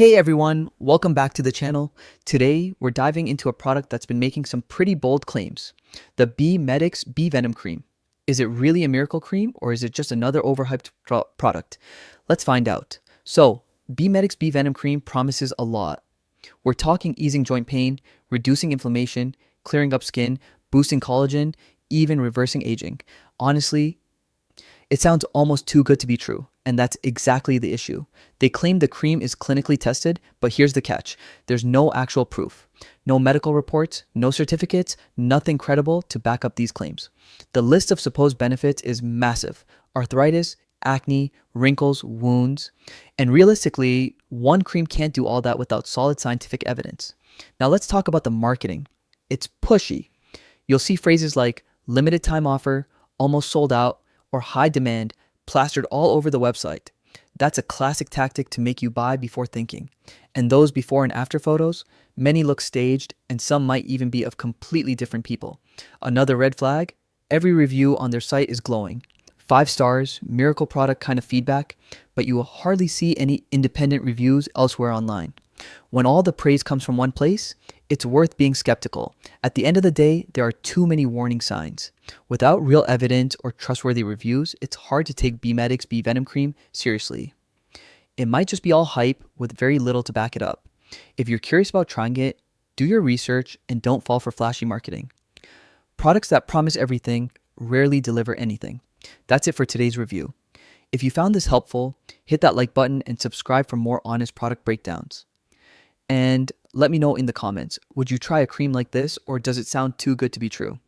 Hey everyone, welcome back to the channel. Today, we're diving into a product that's been making some pretty bold claims. The BeeMedix Bee Venom Cream. Is it really a miracle cream or is it just another overhyped product? Let's find out. So, BeeMedix Bee Venom Cream promises a lot. We're talking easing joint pain, reducing inflammation, clearing up skin, boosting collagen, even reversing aging. Honestly, it sounds almost too good to be true, and that's exactly the issue. They claim the cream is clinically tested, but here's the catch. There's no actual proof. No medical reports, no certificates, nothing credible to back up these claims. The list of supposed benefits is massive. Arthritis, acne, wrinkles, wounds, and realistically, one cream can't do all that without solid scientific evidence. Now let's talk about the marketing. It's pushy. You'll see phrases like limited time offer, almost sold out, or high demand plastered all over the website. That's a classic tactic to make you buy before thinking. And those before and after photos, many look staged and some might even be of completely different people. Another red flag, every review on their site is glowing. 5 stars, miracle product kind of feedback, but you will hardly see any independent reviews elsewhere online. When all the praise comes from one place, it's worth being skeptical. At the end of the day, there are too many warning signs. Without real evidence or trustworthy reviews, it's hard to take BeeMedix Bee Venom Cream seriously. It might just be all hype with very little to back it up. If you're curious about trying it, do your research and don't fall for flashy marketing. Products that promise everything rarely deliver anything. That's it for today's review. If you found this helpful, hit that like button and subscribe for more honest product breakdowns. And let me know in the comments, would you try a cream like this or does it sound too good to be true?